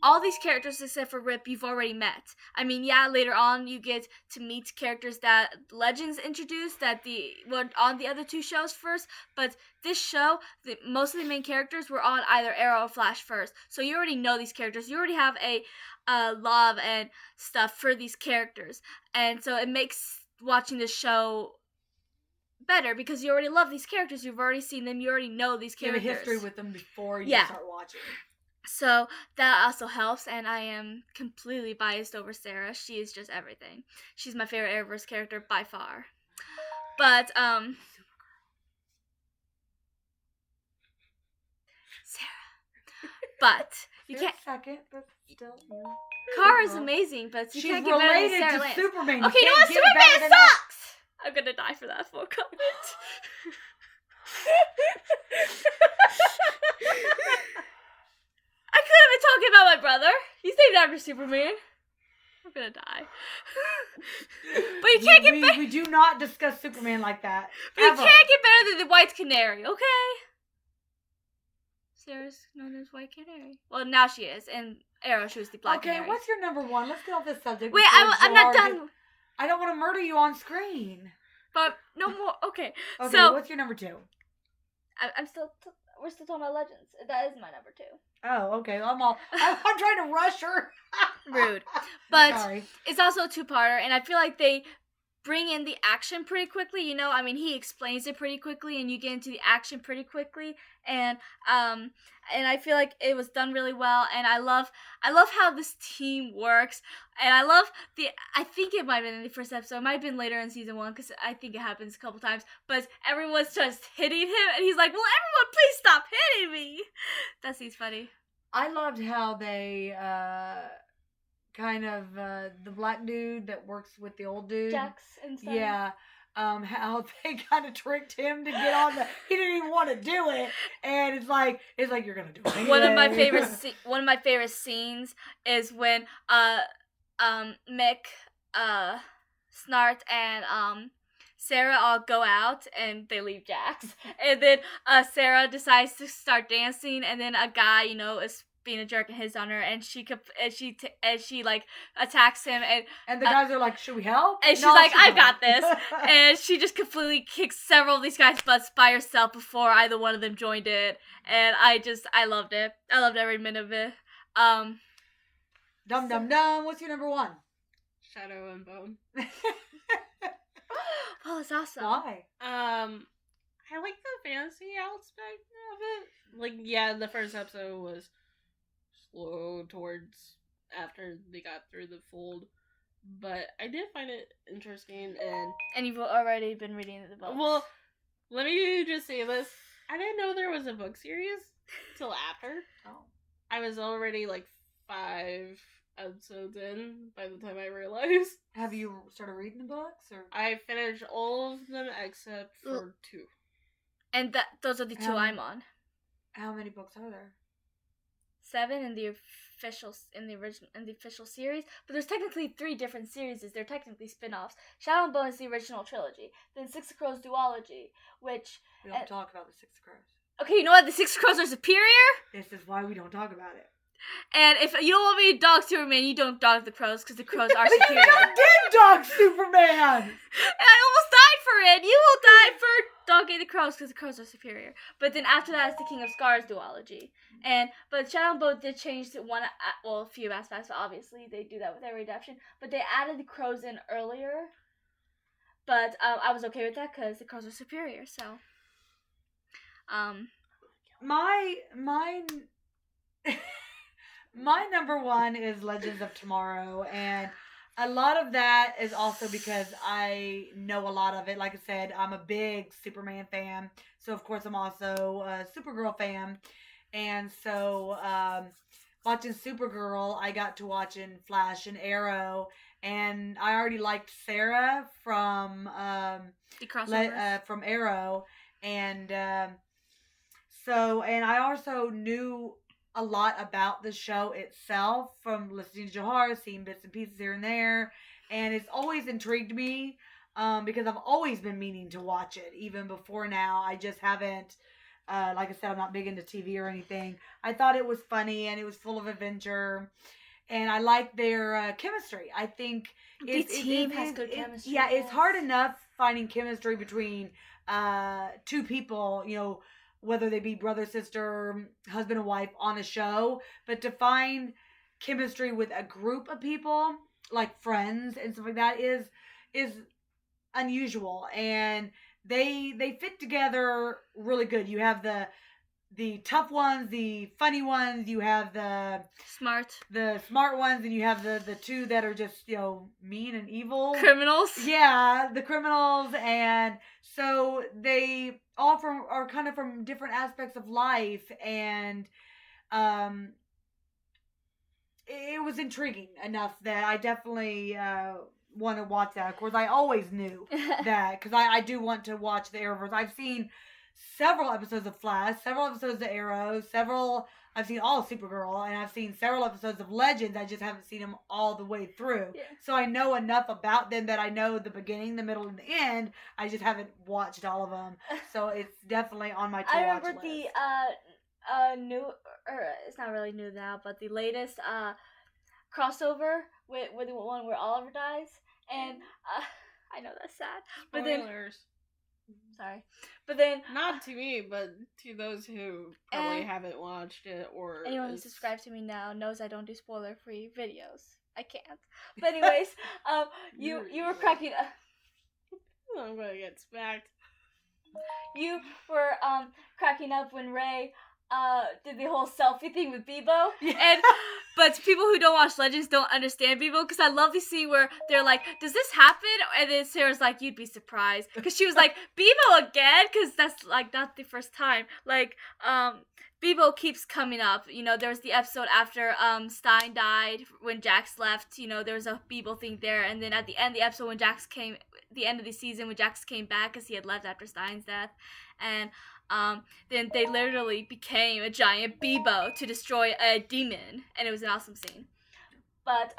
All these characters, except for Rip, you've already met. I mean, yeah, later on you get to meet characters that Legends introduced that were on the other 2 shows first, but this show, most of the main characters were on either Arrow or Flash first. So you already know these characters. You already have a love and stuff for these characters. And so it makes watching the show better because you already love these characters. You've already seen them. You already know these characters. You have a history with them before you start watching. So that also helps, and I am completely biased over Sarah. She is just everything. She's my favorite Arrowverse character by far. But Sarah. But you can't. Second, but still. Kara is amazing, but you She's can't get better than related Sarah to Lance. Superman. Okay, you know what? can't get better Superman than that. sucks! I'm gonna die for that full comment. I could have been talking about my brother. He's named after Superman. I'm gonna die. But you can't get better. We do not discuss Superman like that. But you ever. can't get better than the White Canary, okay? Sarah's known as White Canary. Well, now she is. In Arrow, she was the Black Canary. Okay, what's your number 1? Let's get off this subject. Wait, before I'm not Gerard done. I don't want to murder you on screen. But no more. Okay. Okay, So what's your number 2? I'm still. we're still talking about Legends. That is my number 2. Oh, okay. I'm trying to rush her. Rude. But Sorry. it's also a 2-parter, and I feel like they bring in the action pretty quickly. You know, I mean, he explains it pretty quickly, and you get into the action pretty quickly, and I feel like it was done really well, and I love how this team works, and I think it might have been in the first episode, it might have been later in season 1, because I think it happens a couple times, but everyone's just hitting him, and he's like, "Will everyone please stop hitting me?" That seems funny. I loved how they kind of the black dude that works with the old dude. Jax and stuff. Yeah. How they kind of tricked him to get on he didn't even want to do it, and it's like you're gonna do it anyway. One of my favorite scenes is when Mick, Snart, and Sarah all go out and they leave Jax, and then Sarah decides to start dancing, and then a guy, you know, is being a jerk and hits on her, and she like attacks him, and the guys are like, "Should we help?" And she's like, "I've got this," and she just completely kicks several of these guys' butts by herself before either one of them joined it, and I loved it. I loved every minute of it. Dum dum dum. What's your number 1? Shadow and Bone. Oh, that's awesome. Why? I like the fantasy aspect of it. Like, yeah, the first episode was slow towards after they got through the fold, but I did find it interesting. And you've already been reading the book. Well, let me just say this: I didn't know there was a book series till after. Oh, I was already like 5 episodes in by the time I realized. have you started reading the books, or? I finished all of them except for 2. And those are the 2 I'm on. How many books are there? 7 in the official series, but there's technically 3 different series. They're technically spin-offs. Shadow and Bone is the original trilogy. Then Six of Crows duology, which We don't talk about the Six of Crows. okay, you know what? The Six of Crows are superior. This is why we don't talk about it. And if you don't want me to dog Superman, you don't dog the crows, because the crows are superior. I did dog Superman! And I almost died for it. You will die for dogging the crows, because the crows are superior. But then after that is the King of Scars duology. But Shadow and Bone did change a few aspects, but obviously they do that with every adaptation. But they added the crows in earlier. But I was okay with that, because the crows are superior, so. My number 1 is Legends of Tomorrow, and a lot of that is also because I know a lot of it. Like I said, I'm a big Superman fan, so of course I'm also a Supergirl fan, and so watching Supergirl, I got to watching Flash and Arrow, and I already liked Sarah from The crossovers. from Arrow, and I also knew a lot about the show itself from listening to Johar, seeing bits and pieces here and there, and it's always intrigued me because I've always been meaning to watch it, even before now. I just haven't, like I said, I'm not big into TV or anything. I thought it was funny and it was full of adventure, and I like their chemistry. I think the team has good chemistry. Yeah, it's hard enough finding chemistry between 2 people, you know, whether they be brother, sister, husband and wife on a show, but to find chemistry with a group of people, like friends and stuff like that, is unusual, and they fit together really good. You have the tough ones, the funny ones, you have the smart ones, and you have the 2 that are just, you know, mean and evil criminals. Yeah, the criminals, and so they all are kind of from different aspects of life, and it was intriguing enough that I definitely want to watch that. Of course, I always knew that, because I do want to watch the Arrowverse. I've seen several episodes of Flash, several episodes of Arrow, I've seen all of Supergirl, and I've seen several episodes of Legends. I just haven't seen them all the way through. Yeah. So I know enough about them that I know the beginning, the middle, and the end. I just haven't watched all of them. So it's definitely on my to-watch list. I remember the new, or it's not really new now, but the latest crossover with the one where Oliver dies, and I know that's sad. But Spoilers. Sorry. But then Not to me, but to those who probably haven't watched it or anyone who subscribes to me now knows I don't do spoiler-free videos. I can't. But anyways, you were cracking up. I'm gonna get smacked. You were cracking up when Ray did the whole selfie thing with Bebo. And but people who don't watch Legends don't understand Bebo, because I love the scene where they're like, does this happen? And then Sarah's like, you'd be surprised, because she was like, Bebo again, because that's like not the first time. Like Bebo keeps coming up. You know, there was the episode after Stein died, when Jax left. You know, there was a Bebo thing there, and then at the end of the episode when Jax came, the end of the season when Jax came back because he had left after Stein's death, and then they literally became a giant Bebo to destroy a demon, and it was an awesome scene. But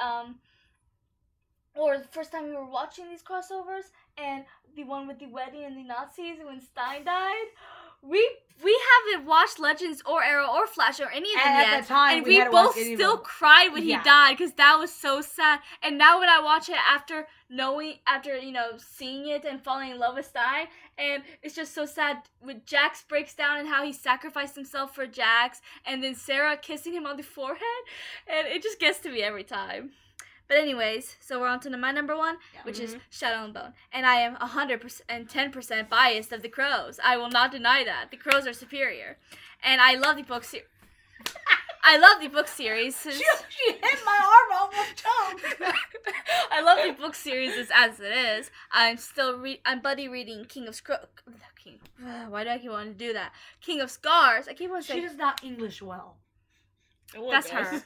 or the first time we were watching these crossovers, and the one with the wedding and the Nazis when Stein died, we haven't watched Legends or Arrow or Flash or any of them yet. At the time, and we both still cried when he died, because that was so sad. And now when I watch it after seeing it and falling in love with Stein, and it's just so sad when Jax breaks down and how he sacrificed himself for Jax, and then Sarah kissing him on the forehead, and it just gets to me every time. But anyways, so we're on to my number one, which is Shadow and Bone. And I am 110% biased of the Crows. I will not deny that. The Crows are superior. And I love the book series. I love the book series. She hit my arm almost. I love the book series as it is. I'm buddy reading King of why do I keep wanting to do that? King of Scars. I keep wanting to say. She does not English well. That's her. Ow!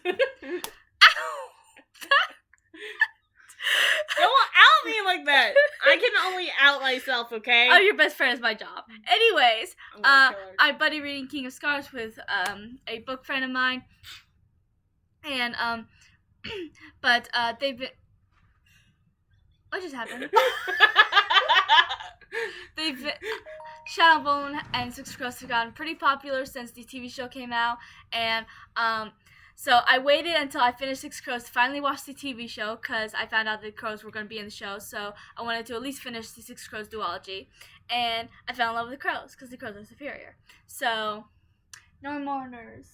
Don't out me like that. I can only out myself, okay? Oh, your best friend is my job. Anyways, I'm buddy reading King of Scars with a book friend of mine, and but they've been. What just happened? They've been, Shadow and Bone and Six Crows have gotten pretty popular since the TV show came out, and so I waited until I finished Six Crows to finally watch the TV show, because I found out the Crows were going to be in the show, so I wanted to at least finish the Six Crows duology. And I fell in love with the Crows, because the Crows are superior. So, no mourners.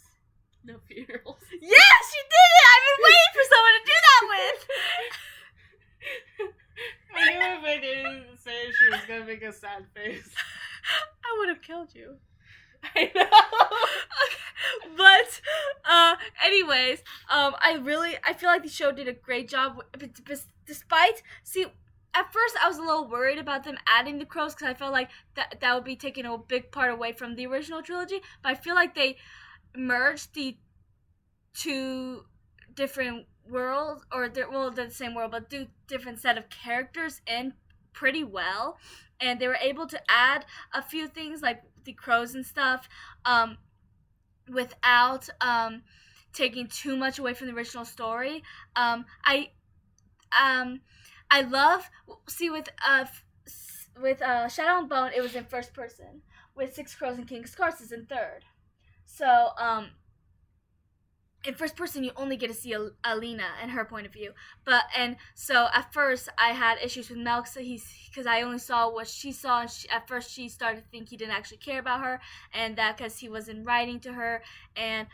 No funerals. Yes, you did it! I've been waiting for someone to do that with! I knew if I didn't say she was going to make a sad face. I would have killed you. I know. But anyways, I feel like the show did a great job. Despite, at first I was a little worried about them adding the Crows, because I felt like that would be taking a big part away from the original trilogy. But I feel like they merged the two different worlds, or they're the same world, but do different set of characters in pretty well, and they were able to add a few things like the Crows and stuff, without taking too much away from the original story. I love with Shadow and Bone, it was in first person. With Six Crows and King of Scars, it's in third. So in first person, you only get to see Alina and her point of view. And so at first, I had issues with Mel, because I only saw what she saw, and at first she started to think he didn't actually care about her, and that because he wasn't writing to her, and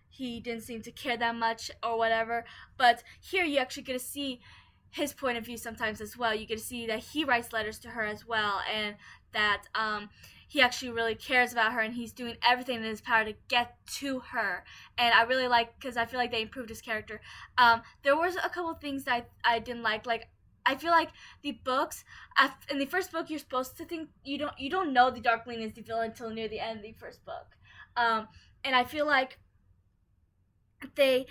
he didn't seem to care that much or whatever. But here you actually get to see his point of view sometimes as well. You get to see that he writes letters to her as well, and that he actually really cares about her, and he's doing everything in his power to get to her. And I really like, because I feel like they improved his character. There was a couple things that I didn't like. Like, I feel like the books, in the first book, you're supposed to think, you don't know the Darkling is the villain until near the end of the first book. And I feel like they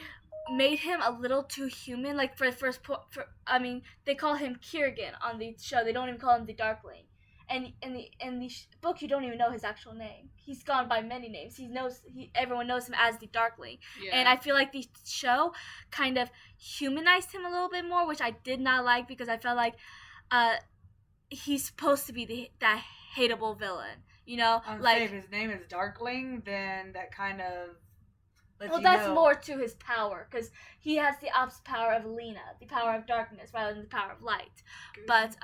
made him a little too human. Like, for the first they call him Kirigan on the show. They don't even call him the Darkling. And in the book, you don't even know his actual name. He's gone by many names. Everyone knows him as the Darkling. Yeah. And I feel like the show kind of humanized him a little bit more, which I did not like, because I felt like he's supposed to be that hateable villain. You know, if his name is Darkling, then that kind of that's more to his power, because he has the opposite power of Alina, the power of darkness, rather than the power of light. Good. But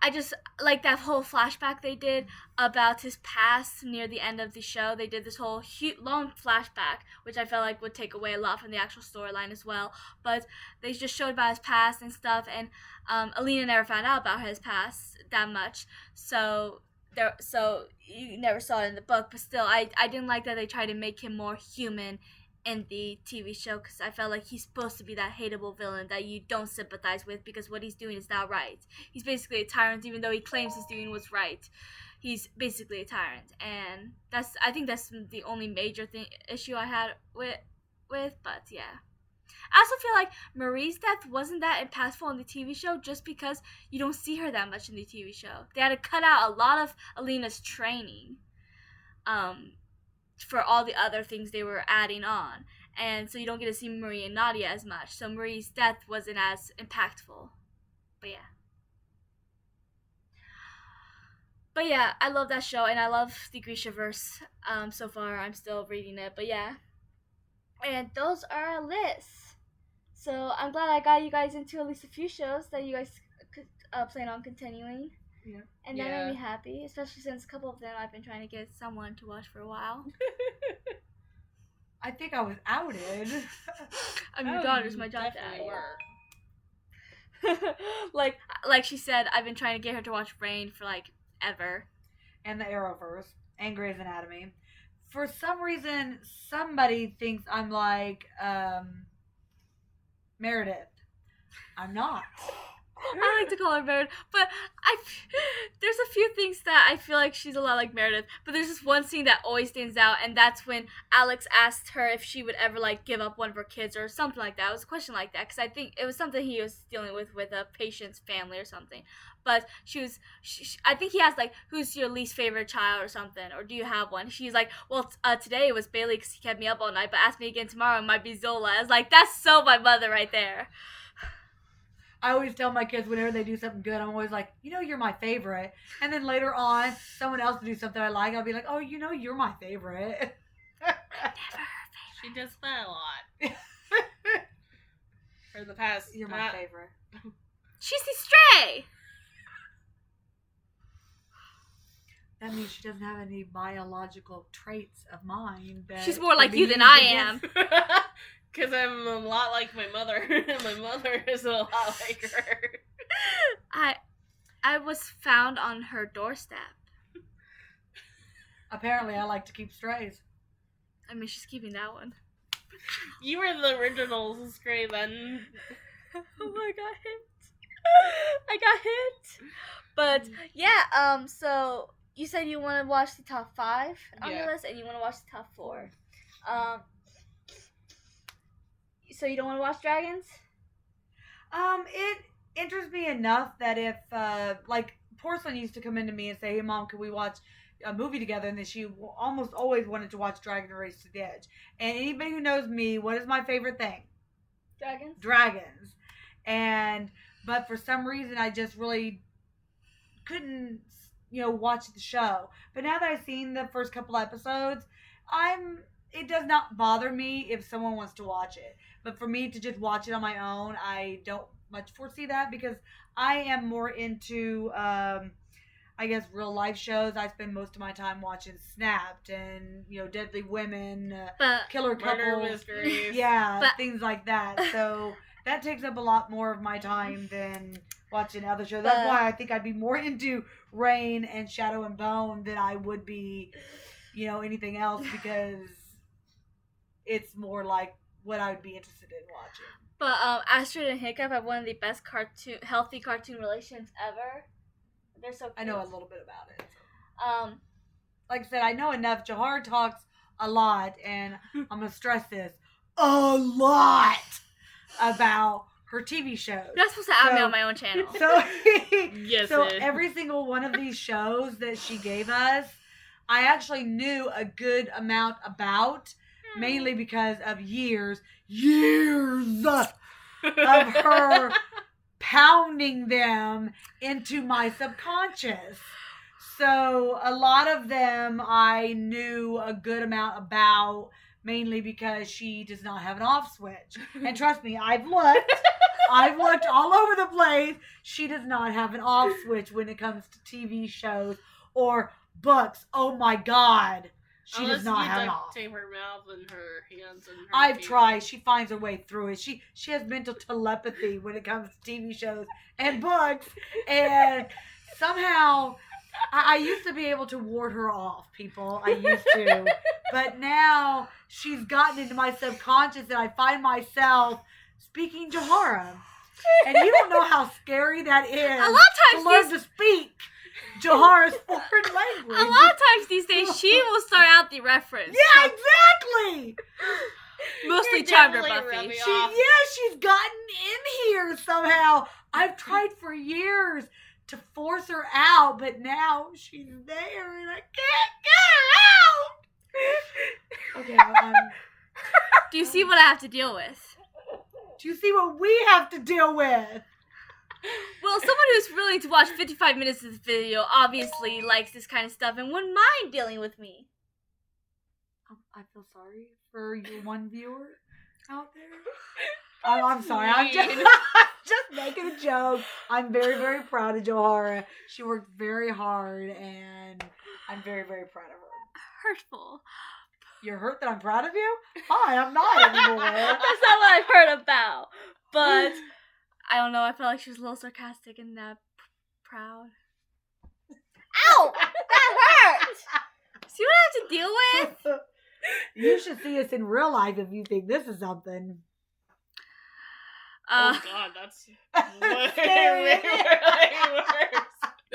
I just like that whole flashback they did about his past near the end of the show. They did this whole long flashback, which I felt like would take away a lot from the actual storyline as well. But they just showed about his past and stuff, and Alina never found out about his past that much. So you never saw it in the book. But still, I didn't like that they tried to make him more human in the TV show, because I felt like he's supposed to be that hateable villain that you don't sympathize with because what he's doing is not right. He's basically a tyrant, even though he claims he's doing what's right. He's basically a tyrant, and I think that's the only major issue I had with. But yeah, I also feel like Marie's death wasn't that impactful in the TV show just because you don't see her that much in the TV show. They had to cut out a lot of Alina's training. For all the other things they were adding on, and so you don't get to see Marie and Nadia as much, so Marie's death wasn't as impactful. But yeah, I love that show, and I love the Grishaverse. So far I'm still reading it, but yeah, and those are our lists. So I'm glad I got you guys into at least a few shows that you guys could plan on continuing. Yeah. And that made me happy, especially since a couple of them I've been trying to get someone to watch for a while. I think I was outed. I'm your daughter's my job dad. like she said, I've been trying to get her to watch Rain for like ever. And the Arrowverse and Grey's Anatomy. For some reason, somebody thinks I'm like Meredith. I'm not. I like to call her Meredith, but there's a few things that I feel like she's a lot like Meredith, but there's this one scene that always stands out, and that's when Alex asked her if she would ever like give up one of her kids or something like that. It was a question like that, because I think it was something he was dealing with a patient's family or something. But I think he asked like, who's your least favorite child or something, or do you have one? She's like, well, today it was Bailey because he kept me up all night, but ask me again tomorrow, it might be Zola. I was like, that's so my mother right there. I always tell my kids whenever they do something good, I'm always like, you're my favorite. And then later on, someone else will do something I like, I'll be like, oh, you're my favorite. Never her favorite. She does that a lot. For the past... You're my favorite. She's the stray! That means she doesn't have any biological traits of mine. She's more like you than I am. Because I'm a lot like my mother. My mother is a lot like her. I was found on her doorstep. Apparently, I like to keep strays. I mean, she's keeping that one. You were the original stray then. Oh, I got hit. But yeah, so you said you want to watch the top 5 on the list, and you want to watch the top 4. So you don't want to watch Dragons? It interests me enough that if, like, Porcelain used to come into me and say, hey, Mom, can we watch a movie together? And then she almost always wanted to watch Dragon Race to the Edge. And anybody who knows me, what is my favorite thing? Dragons. But for some reason, I just really couldn't, watch the show. But now that I've seen the first couple episodes, it does not bother me if someone wants to watch it. But for me to just watch it on my own, I don't much foresee that, because I am more into, I guess, real life shows. I spend most of my time watching Snapped and, Deadly Women, Killer Couples. Mysteries. Yeah, things like that. So that takes up a lot more of my time than watching other shows. That's why I think I'd be more into Rain and Shadow and Bone than I would be, anything else, because it's more like what I would be interested in watching. But Astrid and Hiccup have one of the best healthy cartoon relations ever. They're so cute. I know a little bit about it. Like I said, I know enough. Jahar talks a lot, and I'm going to stress this, a lot about her TV shows. You're not supposed to out me on my own channel. So, Yes, so every single one of these shows that she gave us, I actually knew a good amount about, mainly because of years of her pounding them into my subconscious. So a lot of them I knew a good amount about, mainly because she does not have an off switch. And trust me, I've looked. I've looked all over the place. She does not have an off switch when it comes to TV shows or books. Oh my God. She does not have an off. Tape her mouth and her hands and her I've feet. tried. She finds her way through it. She has mental telepathy when it comes to TV shows and books. And somehow, I used to be able to ward her off, people. I used to. But now she's gotten into my subconscious and I find myself speaking Johara. And you don't know how scary that is. A lot of to learn times to speak Johara's foreign language. a lot of times these days she will start out the reference. Yeah, exactly. Mostly You're Charmed or definitely Buffy. rubbing off. She's gotten in here somehow. I've tried for years to force her out, but now she's there and I can't get her out. Okay, Do you see what I have to deal with? do you see what we have to deal with? Well, someone who's willing to watch 55 minutes of this video obviously likes this kind of stuff and wouldn't mind dealing with me. I feel sorry for your one viewer out there. I'm sorry. I'm just making a joke. I'm very, very proud of Johara. She worked very hard, and I'm very, very proud of her. Hurtful. You're hurt that I'm proud of you? Hi, I'm not anymore. That's not what I've heard about. But I don't know. I felt like she was a little sarcastic and proud. Ow! That hurt! See what I have to deal with? You should see us in real life if you think this is something. Oh God, that's way Scary.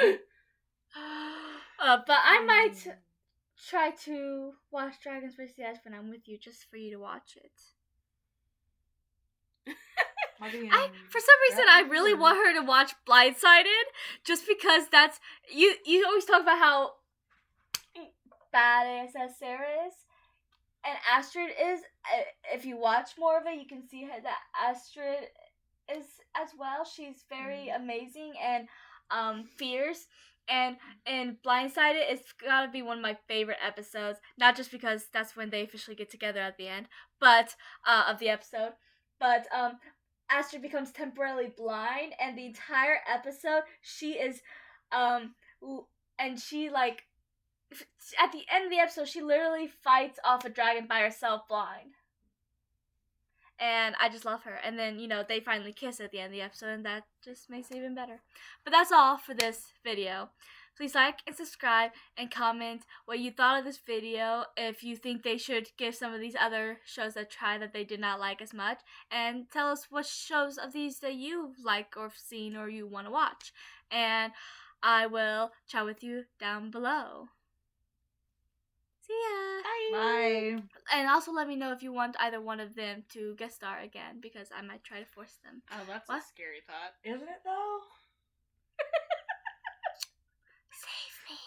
worse. But I might try to watch Dragons vs. the Ice when I'm with you, just for you to watch it. For some reason, I really want her to watch Blindsided, just because that's you always talk about how badass as Sarah is, and Astrid is. If you watch more of it, you can see that Astrid is as well. She's very amazing and fierce. And in Blindsided, it's gotta be one of my favorite episodes. Not just because that's when they officially get together at the end, but of the episode, but Astrid becomes temporarily blind, and the entire episode, she is, and she, like, at the end of the episode, she literally fights off a dragon by herself blind. And I just love her. And then, they finally kiss at the end of the episode, and that just makes it even better. But that's all for this video. Please like and subscribe and comment what you thought of this video, if you think they should give some of these other shows a try that they did not like as much, and tell us what shows of these that you like or have seen or you want to watch. And I will chat with you down below. See ya! Bye. And also let me know if you want either one of them to guest star again, because I might try to force them. Oh, that's What? a scary thought. Isn't it though? Save me.